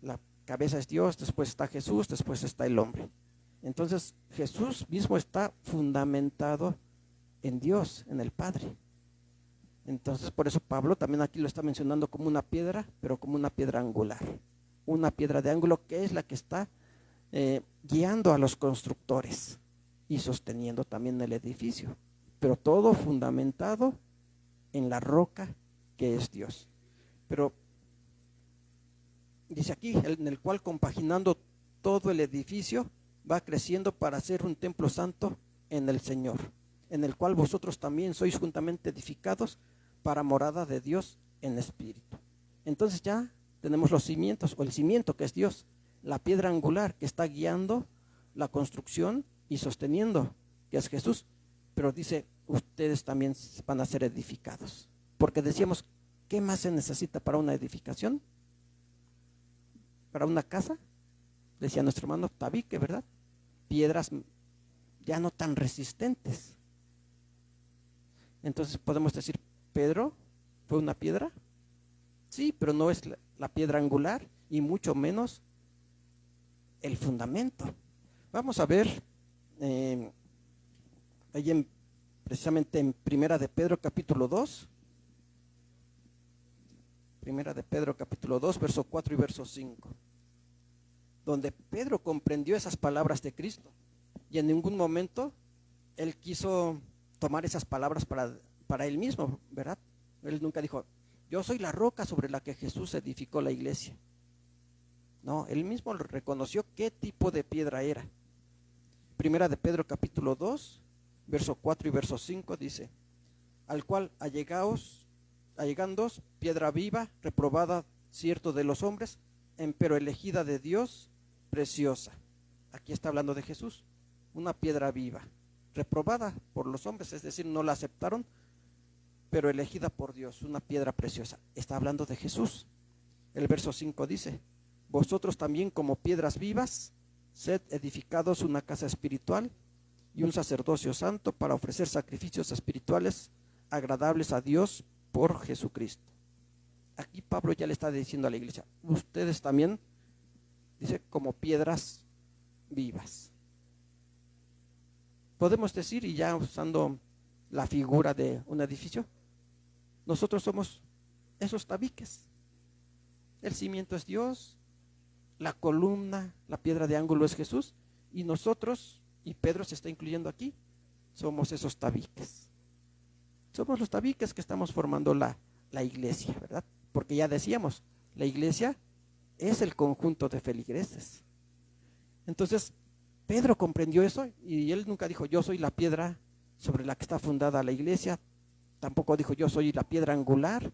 S1: la cabeza es Dios. Después está Jesús. Después está el hombre. Entonces Jesús mismo está fundamentado en Dios, en el Padre. Entonces por eso Pablo también aquí lo está mencionando como una piedra, pero como una piedra angular. Una piedra de ángulo que es la que está guiando a los constructores y sosteniendo también el edificio. Pero todo fundamentado en la roca que es Dios. Pero dice aquí, en el cual compaginando todo el edificio, va creciendo para ser un templo santo en el Señor, en el cual vosotros también sois juntamente edificados para morada de Dios en espíritu. Entonces ya tenemos los cimientos, o el cimiento que es Dios, la piedra angular que está guiando la construcción y sosteniendo, que es Jesús. Pero dice, ustedes también van a ser edificados. Porque decíamos, ¿qué más se necesita para una edificación? ¿Para una casa? Decía nuestro hermano Tabique, ¿verdad? Piedras ya no tan resistentes. Entonces podemos decir, ¿Pedro fue una piedra? Sí, pero no es la piedra angular y mucho menos el fundamento. Vamos a ver ahí precisamente en Primera de Pedro capítulo 2. Primera de Pedro capítulo 2, verso 4 y verso 5. Donde Pedro comprendió esas palabras de Cristo y en ningún momento él quiso tomar esas palabras para él mismo, ¿verdad? Él nunca dijo, yo soy la roca sobre la que Jesús edificó la iglesia. No, él mismo reconoció qué tipo de piedra era. Primera de Pedro capítulo 2, verso 4 y verso 5 dice, al cual allegándoos piedra viva, reprobada cierto de los hombres, empero elegida de Dios, preciosa. Aquí está hablando de Jesús, una piedra viva, reprobada por los hombres, es decir, no la aceptaron, pero elegida por Dios, una piedra preciosa. Está hablando de Jesús. El verso 5 dice, vosotros también como piedras vivas, sed edificados una casa espiritual y un sacerdocio santo para ofrecer sacrificios espirituales agradables a Dios por Jesucristo. Aquí Pablo ya le está diciendo a la iglesia, ustedes también, dice, como piedras vivas. Podemos decir, y ya usando la figura de un edificio. Nosotros somos esos tabiques. El cimiento es Dios, la columna, la piedra de ángulo es Jesús, y nosotros, y Pedro se está incluyendo aquí, somos esos tabiques. Somos los tabiques que estamos formando la iglesia, ¿verdad? Porque ya decíamos, la iglesia es el conjunto de feligreses. Entonces, Pedro comprendió eso y él nunca dijo, yo soy la piedra sobre la que está fundada la iglesia. Tampoco dijo, yo soy la piedra angular.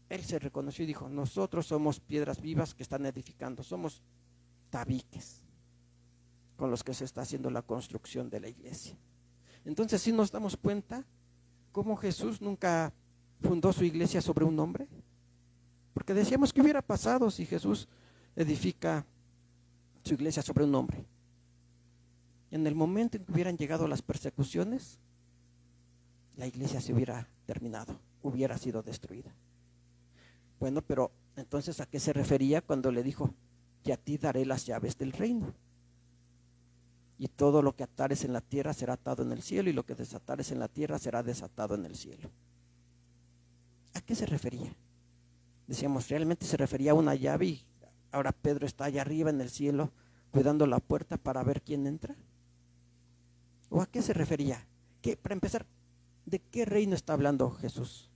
S1: Él se reconoció y dijo, nosotros somos piedras vivas que están edificando, somos tabiques con los que se está haciendo la construcción de la iglesia. Entonces, ¿sí nos damos cuenta cómo Jesús nunca fundó su iglesia sobre un hombre? Porque decíamos, ¿qué hubiera pasado si Jesús edifica su iglesia sobre un hombre? En el momento en que hubieran llegado las persecuciones, la iglesia se hubiera terminado, hubiera sido destruida. Bueno, pero entonces, ¿a qué se refería cuando le dijo, que a ti daré las llaves del reino? Y todo lo que atares en la tierra será atado en el cielo, y lo que desatares en la tierra será desatado en el cielo. ¿A qué se refería? Decíamos, realmente se refería a una llave y ahora Pedro está allá arriba en el cielo cuidando la puerta para ver quién entra. ¿O a qué se refería? Para empezar, ¿de qué reino está hablando Jesús?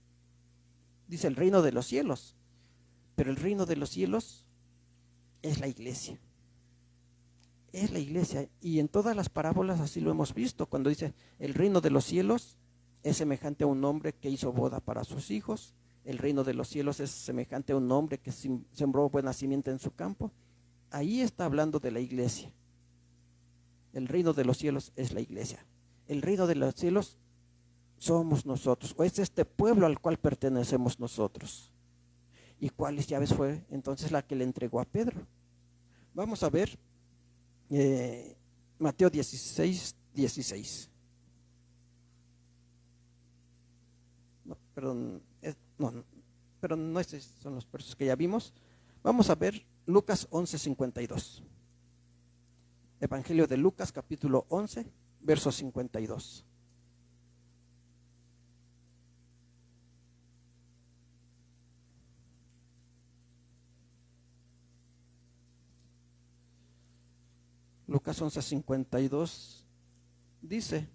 S1: Dice el reino de los cielos, pero el reino de los cielos es la iglesia. Es la iglesia, y en todas las parábolas así lo hemos visto, cuando dice el reino de los cielos es semejante a un hombre que hizo boda para sus hijos, el reino de los cielos es semejante a un hombre que sembró buena simiente en su campo. Ahí está hablando de la iglesia. El reino de los cielos es la iglesia. El reino de los cielos somos nosotros, o es este pueblo al cual pertenecemos nosotros. ¿Y cuáles llaves fue entonces la que le entregó a Pedro? Vamos a ver Mateo 16, 16. No, perdón, pero no esos son los versos que ya vimos. Vamos a ver Lucas 11, 52. Evangelio de Lucas, capítulo 11, verso 52. Lucas 11, 52 dice: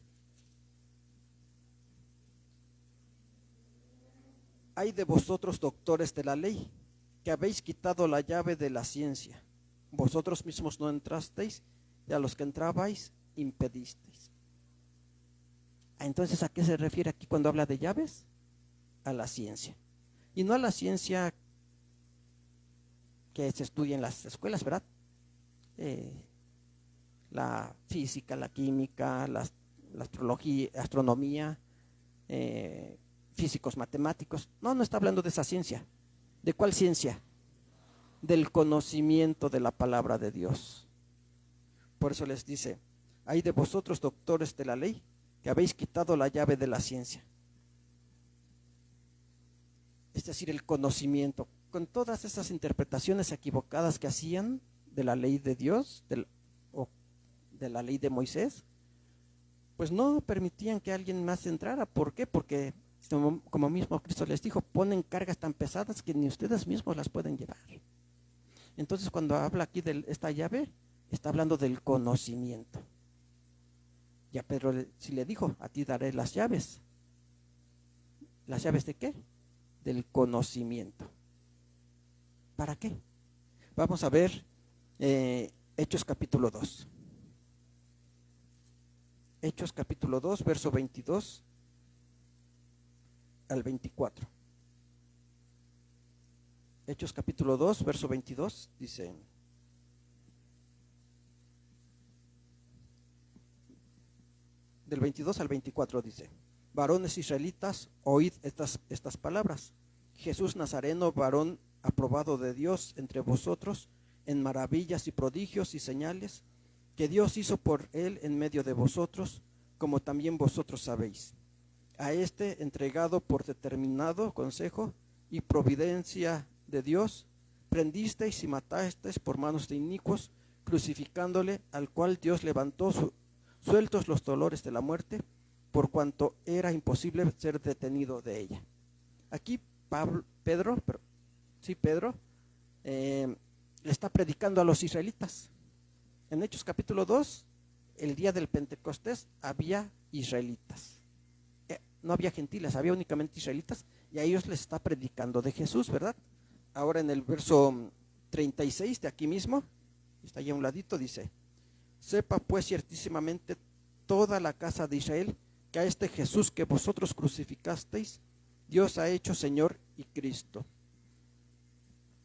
S1: Ay de vosotros, doctores de la ley, que habéis quitado la llave de la ciencia. Vosotros mismos no entrasteis, y a los que entrabais impedisteis. Entonces, ¿a qué se refiere aquí cuando habla de llaves? A la ciencia. Y no a la ciencia que se estudia en las escuelas, ¿verdad? La física, la química, la astrología, astronomía, físicos, matemáticos. No está hablando de esa ciencia. ¿De cuál ciencia? Del conocimiento de la palabra de Dios. Por eso les dice: ay de vosotros, doctores de la ley, que habéis quitado la llave de la ciencia. Es decir, el conocimiento. Con todas esas interpretaciones equivocadas que hacían de la ley de Dios, de la ley de Moisés, pues no permitían que alguien más entrara. ¿Por qué? Porque como mismo Cristo les dijo, ponen cargas tan pesadas que ni ustedes mismos las pueden llevar. Entonces, cuando habla aquí de esta llave, está hablando del conocimiento. Ya Pedro sí le dijo: a ti daré las llaves. ¿Las llaves de qué? Del conocimiento. ¿Para qué? Vamos a ver Hechos capítulo 2. Hechos capítulo 2, verso 22 al 24. Hechos capítulo 2, verso 22 dice: del 22 al 24 dice: varones israelitas, oíd estas palabras. Jesús Nazareno, varón aprobado de Dios entre vosotros en maravillas y prodigios y señales que Dios hizo por él en medio de vosotros, como también vosotros sabéis. A este entregado por determinado consejo y providencia de Dios, prendisteis y matasteis por manos de inicuos, crucificándole, al cual Dios levantó sueltos los dolores de la muerte, por cuanto era imposible ser detenido de ella. Aquí Pedro le está predicando a los israelitas. En Hechos capítulo 2, el día del Pentecostés, había israelitas. No había gentiles, había únicamente israelitas, y a ellos les está predicando de Jesús, ¿verdad? Ahora en el verso 36 de aquí mismo, está ahí a un ladito, dice: sepa pues ciertísimamente toda la casa de Israel que a este Jesús que vosotros crucificasteis, Dios ha hecho Señor y Cristo.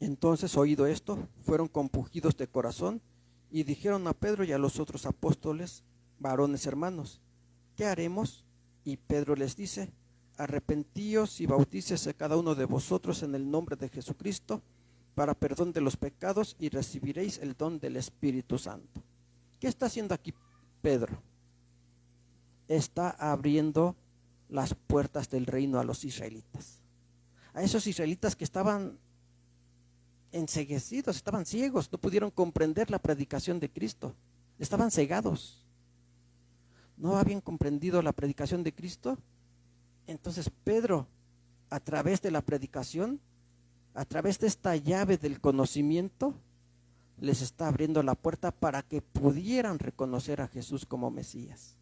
S1: Entonces, oído esto, fueron compungidos de corazón y dijeron a Pedro y a los otros apóstoles: varones hermanos, ¿qué haremos? Y Pedro les dice: arrepentíos y bautícese cada uno de vosotros en el nombre de Jesucristo para perdón de los pecados y recibiréis el don del Espíritu Santo. ¿Qué está haciendo aquí Pedro? Está abriendo las puertas del reino a los israelitas. A esos israelitas que estaban enceguecidos, estaban ciegos, no pudieron comprender la predicación de Cristo. Estaban cegados. No habían comprendido la predicación de Cristo. Entonces Pedro, a través de la predicación, a través de esta llave del conocimiento, les está abriendo la puerta para que pudieran reconocer a Jesús como Mesías.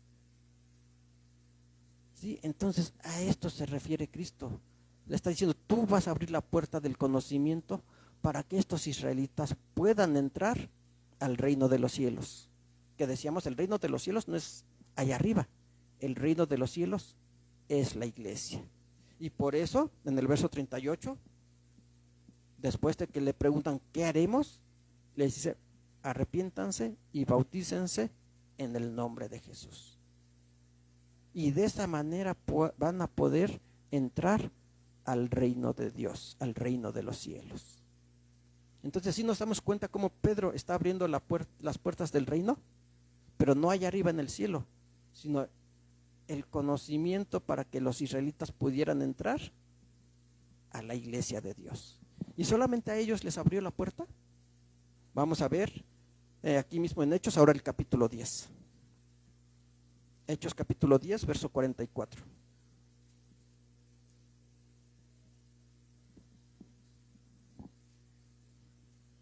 S1: ¿Sí? Entonces a esto se refiere Cristo. Le está diciendo: tú vas a abrir la puerta del conocimiento para que estos israelitas puedan entrar al reino de los cielos. Que decíamos, el reino de los cielos no es allá arriba, el reino de los cielos es la iglesia. Y por eso, en el verso 38, después de que le preguntan ¿qué haremos?, les dice: arrepiéntanse y bautícense en el nombre de Jesús. Y de esa manera van a poder entrar al reino de Dios, al reino de los cielos. Entonces sí nos damos cuenta cómo Pedro está abriendo las puertas del reino, pero no allá arriba en el cielo, sino el conocimiento para que los israelitas pudieran entrar a la iglesia de Dios. ¿Y solamente a ellos les abrió la puerta? Vamos a ver aquí mismo en Hechos, ahora el capítulo 10. Hechos capítulo 10, verso 44.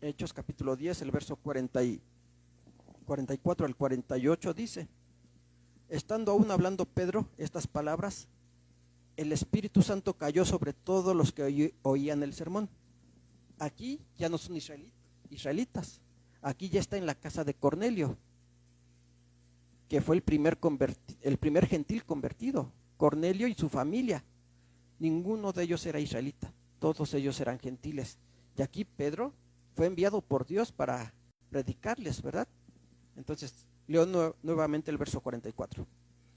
S1: Hechos capítulo 10, el verso 44 al 48 dice: estando aún hablando Pedro estas palabras, el Espíritu Santo cayó sobre todos los que oían el sermón. Aquí ya no son israelitas, aquí ya está en la casa de Cornelio, que fue el primer gentil convertido. Cornelio y su familia, ninguno de ellos era israelita, todos ellos eran gentiles. Y aquí Pedro fue enviado por Dios para predicarles, ¿verdad? Entonces, leo nuevamente el verso 44.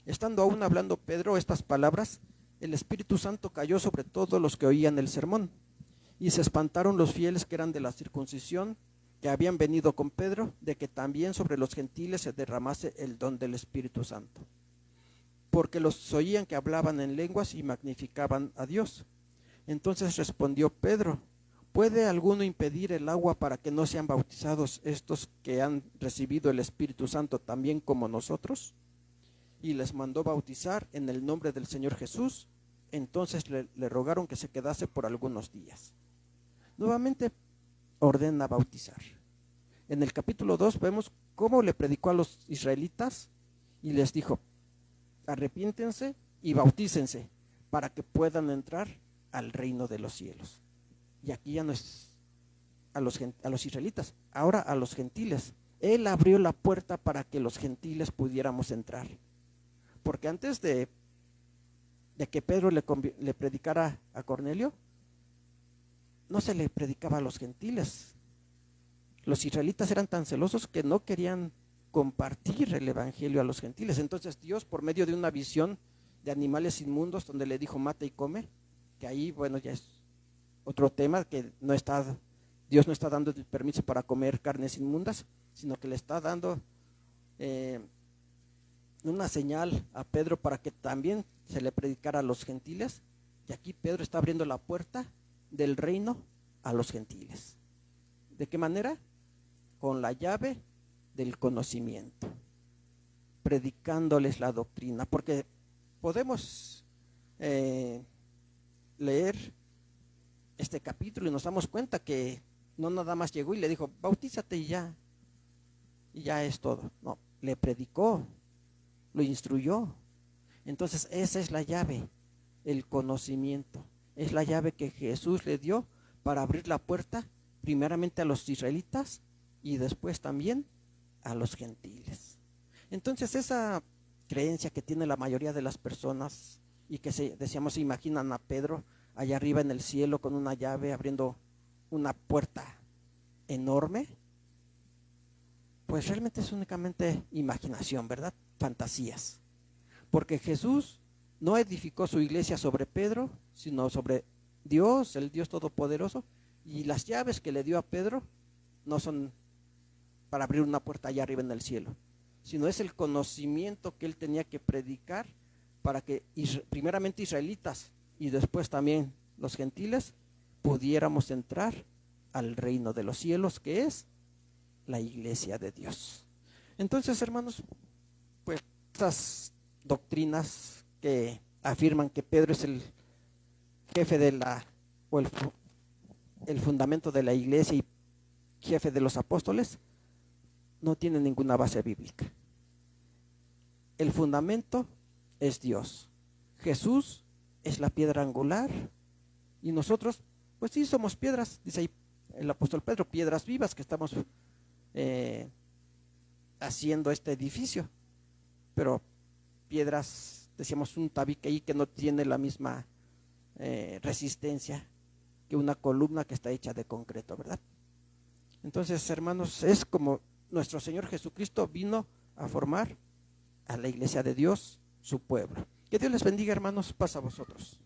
S1: Estando aún hablando Pedro estas palabras, el Espíritu Santo cayó sobre todos los que oían el sermón, y se espantaron los fieles que eran de la circuncisión, que habían venido con Pedro, de que también sobre los gentiles se derramase el don del Espíritu Santo. Porque los oían que hablaban en lenguas y magnificaban a Dios. Entonces respondió Pedro: ¿puede alguno impedir el agua para que no sean bautizados estos que han recibido el Espíritu Santo también como nosotros? Y les mandó bautizar en el nombre del Señor Jesús. Entonces le rogaron que se quedase por algunos días. Nuevamente ordena bautizar. En el capítulo 2 vemos cómo le predicó a los israelitas y les dijo: arrepiéntense y bautícense para que puedan entrar al reino de los cielos. Y aquí ya no es a los israelitas, ahora a los gentiles. Él abrió la puerta para que los gentiles pudiéramos entrar. Porque antes de que Pedro le predicara a Cornelio, no se le predicaba a los gentiles. Los israelitas eran tan celosos que no querían compartir el evangelio a los gentiles. Entonces Dios, por medio de una visión de animales inmundos, donde le dijo mata y come, que ahí, bueno, ya es otro tema, que Dios no está dando el permiso para comer carnes inmundas, sino que le está dando una señal a Pedro para que también se le predicara a los gentiles. Y aquí Pedro está abriendo la puerta del reino a los gentiles. ¿De qué manera? Con la llave del conocimiento, predicándoles la doctrina, porque podemos leer este capítulo y nos damos cuenta que no nada más llegó y le dijo, bautízate y ya es todo. No, le predicó, lo instruyó. Entonces esa es la llave, el conocimiento. Es la llave que Jesús le dio para abrir la puerta primeramente a los israelitas y después también a los gentiles. Entonces esa creencia que tiene la mayoría de las personas y que decíamos, se imaginan a Pedro allá arriba en el cielo con una llave abriendo una puerta enorme, pues realmente es únicamente imaginación, ¿verdad? Fantasías. Porque Jesús no edificó su iglesia sobre Pedro, sino sobre Dios, el Dios Todopoderoso, y las llaves que le dio a Pedro no son para abrir una puerta allá arriba en el cielo, sino es el conocimiento que él tenía que predicar para que primeramente israelitas y después también los gentiles pudiéramos entrar al reino de los cielos, que es la iglesia de Dios. Entonces, hermanos, pues estas doctrinas que afirman que Pedro es el jefe de o el fundamento de la iglesia y jefe de los apóstoles, no tienen ninguna base bíblica. El fundamento es Dios. Jesús es la piedra angular y nosotros, pues sí, somos piedras, dice ahí el apóstol Pedro, piedras vivas que estamos haciendo este edificio, pero piedras, decíamos, un tabique ahí que no tiene la misma resistencia que una columna que está hecha de concreto, ¿verdad? Entonces, hermanos, es como nuestro Señor Jesucristo vino a formar a la iglesia de Dios, su pueblo. Que Dios les bendiga, hermanos, paz a vosotros.